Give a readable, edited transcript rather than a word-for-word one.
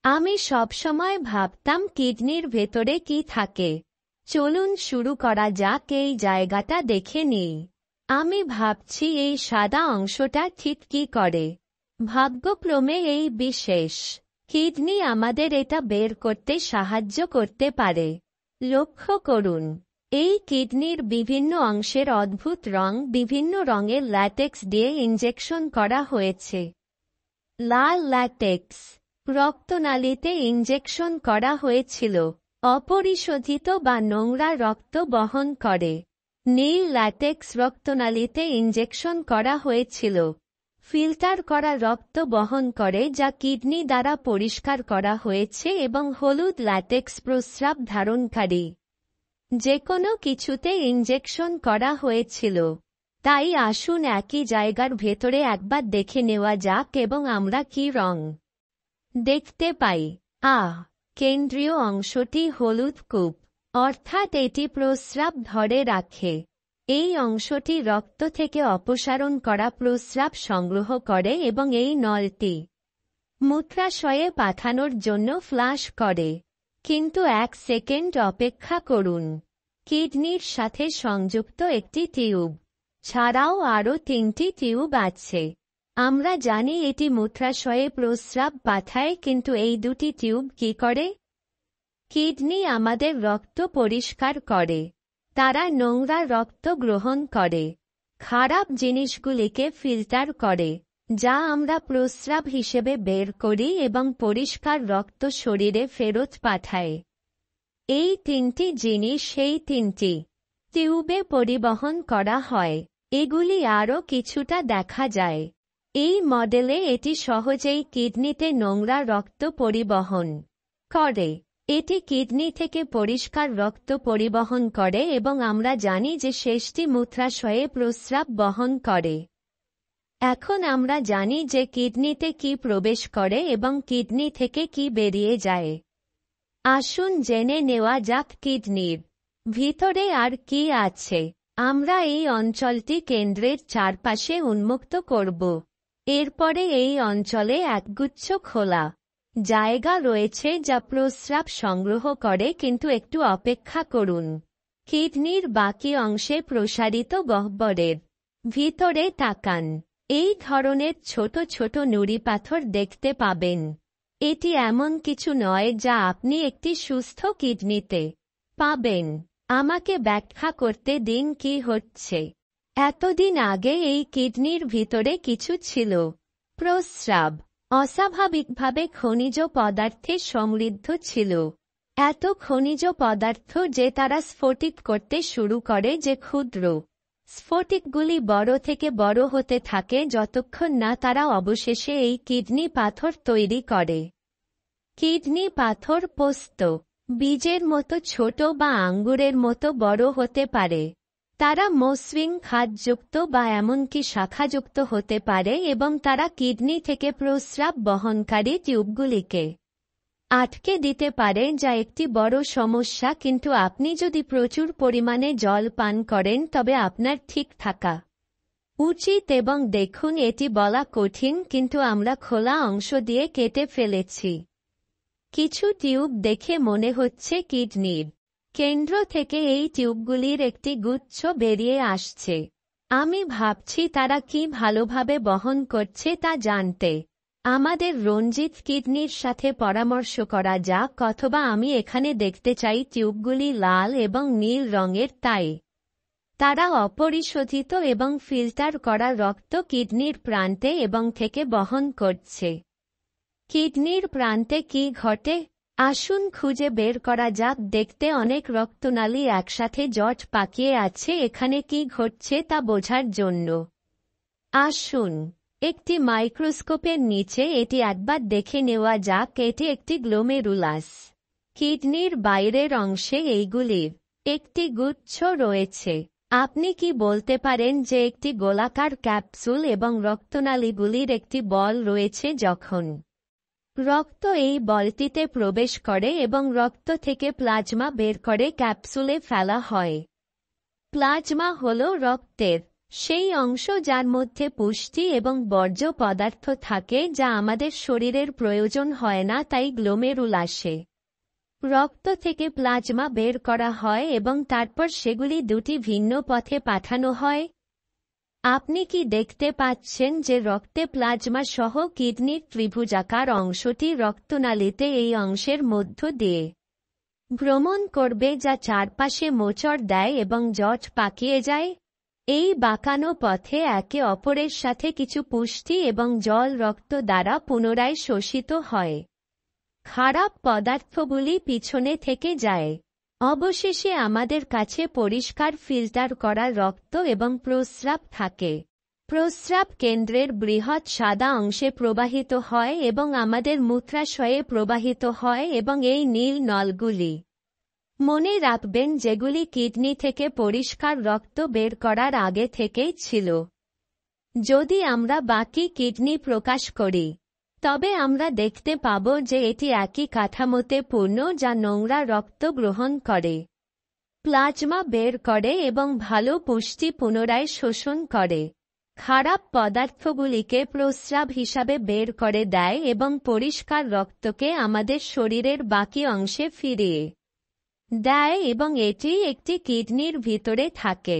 আমি সবসময় ভাবতাম কিডনির ভেতরে কি থাকে। চলুন শুরু করা যাক, এই জায়গাটা দেখে নিই। আমি ভাবছি এই সাদা অংশটা ঠিক কি করে। ভাগ্যক্রমে এই বিশেষ কিডনি আমাদের এটা বের করতে সাহায্য করতে পারে। লক্ষ্য করুন, এই কিডনির বিভিন্ন অংশের অদ্ভুত রং বিভিন্ন রঙের ল্যাটেক্স দিয়ে ইনজেকশন করা হয়েছে। লাল ল্যাটেক্স রক্তনালীতে ইনজেকশন করা হয়েছিল, অপরিশোধিত বা নোংরা রক্ত বহন করে। নীল ল্যাটেক্স রক্তনালীতে ইনজেকশন করা হয়েছিল, ফিল্টার করা রক্ত বহন করে যা কিডনি দ্বারা পরিষ্কার করা হয়েছে, এবং হলুদ ল্যাটেক্স প্রস্রাব ধারণকারী। যে কোনো কিছুতে ইনজেকশন করা হয়েছিল। তাই আসুন একই জায়গার ভেতরে একবার দেখে নেওয়া যাক এবং আমরা কি রং দেখতে পাই। কেন্দ্রীয় অংশটি হলুদ কূপ, অর্থাৎ এটি প্রস্রাব ধরে রাখে। এই অংশটি রক্ত থেকে অপসারণ করা প্রস্রাব সংগ্রহ করে এবং এই নলটি মূত্রাশয়ে পাঠানোর জন্য ফ্লাশ করে। কিন্তু 1 সেকেন্ড অপেক্ষা করুন। কিডনির সাথে সংযুক্ত একটি টিউব ছাড়াও আরও 3টি টিউব আছে। আমরা জানি এটি মূত্রাশয়ে প্রস্রাব পাঠায়, কিন্তু এই 2টি টিউব কি করে? কিডনি আমাদের রক্ত পরিষ্কার করে। তারা নোংরা রক্ত গ্রহণ করে, খারাপ জিনিসগুলিকে ফিল্টার করে, যা আমরা প্রস্রাব হিসেবে বের করি, এবং পরিষ্কার রক্ত শরীরে ফেরত পাঠায়। এই 3টি জিনিস সেই 3টি টিউবে পরিবহন করা হয়। এগুলি আরও কিছুটা দেখা যায়। এই মডেলে এটি সহজেই কিডনিতে নোংরা রক্ত পরিবহন করে। এটি কিডনি থেকে পরিষ্কার রক্ত পরিবহন করে এবং আমরা জানি যে শেষটি মূত্রাশয়ে প্রস্রাব বহন করে। এখন আমরা জানি যে কিডনিতে কি প্রবেশ করে এবং কিডনি থেকে কি বেরিয়ে যায়। আসুন জেনে নেওয়া যাক কিডনির ভিতরে আর কি আছে। আমরা এই অঞ্চলটি কেন্দ্রের চারপাশে উন্মুক্ত করব। এরপরে এই অঞ্চলে একগুচ্ছ খোলা জায়গা রয়েছে যা প্রস্রাব সংগ্রহ করে, কিন্তু একটু অপেক্ষা করুন। কিডনির বাকি অংশে প্রসারিত গহ্বরের ভিতরে তাকান। এই ধরনের ছোট ছোট নুড়ি পাথর দেখতে পাবেন। এটি এমন কিছু নয় যা আপনি একটি সুস্থ কিডনিতে পাবেন। আমাকে ব্যাখ্যা করতে দিন কি হচ্ছে। এতদিন আগে এই কিডনির ভিতরে কিছু ছিল। প্রস্রাব অস্বাভাবিকভাবে খনিজ পদার্থে সমৃদ্ধ ছিল। এত খনিজ পদার্থ যে তারা স্ফটিক করতে শুরু করে, যে ক্ষুদ্র স্ফটিকগুলি বড় থেকে বড় হতে থাকে যতক্ষণ না তারা অবশেষে এই কিডনি পাথর তৈরি করে। কিডনি পাথর পোস্ত বীজের মতো ছোট বা আঙ্গুরের মতো বড় হতে পারে। তারা মসৃণ খাদযুক্ত বা এমনকি শাখাযুক্ত হতে পারে এবং তারা কিডনি থেকে প্রস্রাব বহনকারী টিউবগুলিকে আটকে দিতে পারে, যা একটি বড় সমস্যা। কিন্তু আপনি যদি প্রচুর পরিমাণে জল পান করেন তবে আপনার ঠিক থাকা উচিত। এবং দেখুন, এটি বলা কঠিন, কিন্তু আমরা খোলা অংশ দিয়ে কেটে ফেলেছি। কিছু টিউব দেখে মনে হচ্ছে কিডনির কেন্দ্র থেকে এই টিউবগুলির একটি গুচ্ছ বেরিয়ে আসছে। আমি ভাবছি তারা কি ভালোভাবে বহন করছে তা জানতে আমাদের রঞ্জিত কিডনির সাথে পরামর্শ করা যাক, অথবা আমি এখানে দেখতে চাই টিউবগুলি লাল এবং নীল রঙের, তাই তারা অপরিশোধিত এবং ফিল্টার করা রক্ত কিডনির প্রান্তে এবং থেকে বহন করছে। কিডনির প্রান্তে কি ঘটে? আসুন খুঁজে বের করা যাক। দেখতে অনেক রক্তনালী একসাথে জট পাকিয়ে আছে। এখানে কি ঘটছে তা বোঝার জন্য আসুন একটি মাইক্রোস্কোপের নিচে এটি একবার দেখে নেওয়া যাক। এটি একটি গ্লোমেরুলাস। কিডনির বাইরের অংশে এইগুলির একটি গুচ্ছ রয়েছে। আপনি কি বলতে পারেন যে একটি গোলাকার ক্যাপসুল এবং রক্তনালীগুলির একটি বল রয়েছে? যখন রক্ত এই বলটিতে প্রবেশ করে এবং রক্ত থেকে প্লাজমা বের করে ক্যাপসুলে ফেলা হয়। প্লাজমা হল রক্তের সেই অংশ যার মধ্যে পুষ্টি এবং বর্জ্য পদার্থ থাকে যা আমাদের শরীরের প্রয়োজন হয় না, তাই গ্লোমেরুল আসে। রক্ত থেকে প্লাজমা বের করা হয় এবং তারপর সেগুলি দুটি ভিন্ন পথে পাঠানো হয়। আপনি কি দেখতে পাচ্ছেন যে রক্তে প্লাজমা সহ কিডনির ত্রিভুজাকার অংশটি রক্তনালীতে এই অংশের মধ্য দিয়ে ভ্রমণ করবে, যা চারপাশে মোচড় দেয় এবং জট পাকিয়ে যায়। এই বাঁকানো পথে একে অপরের সাথে কিছু পুষ্টি এবং জল রক্ত দ্বারা পুনরায় শোষিত হয়। খারাপ পদার্থগুলি পিছনে থেকে যায়। অবশেষে আমাদের কাছে পরিষ্কার ফিল্টার করা রক্ত এবং প্রস্রাব থাকে। প্রস্রাব কেন্দ্রের বৃহৎ সাদা অংশে প্রবাহিত হয় এবং আমাদের মূত্রাশয়ে প্রবাহিত হয় এবং এই নীল নলগুলি মনে রাখবেন যেগুলি কিডনি থেকে পরিষ্কার রক্ত বের করার আগে থেকেই ছিল। যদি আমরা বাকি কিডনি প্রকাশ করি, তবে আমরা দেখতে পাব যে এটি একই কাঠামোতে পূর্ণ যা নোংরা রক্ত গ্রহণ করে, প্লাজমা বের করে এবং ভালো পুষ্টি পুনরায় শোষণ করে। খারাপ পদার্থগুলিকে প্রস্রাব হিসাবে বের করে দেয় এবং পরিষ্কার রক্তকে আমাদের শরীরের বাকি অংশে ফিরিয়ে দেয় এবং এটি একটি কিডনির ভিতরে থাকে।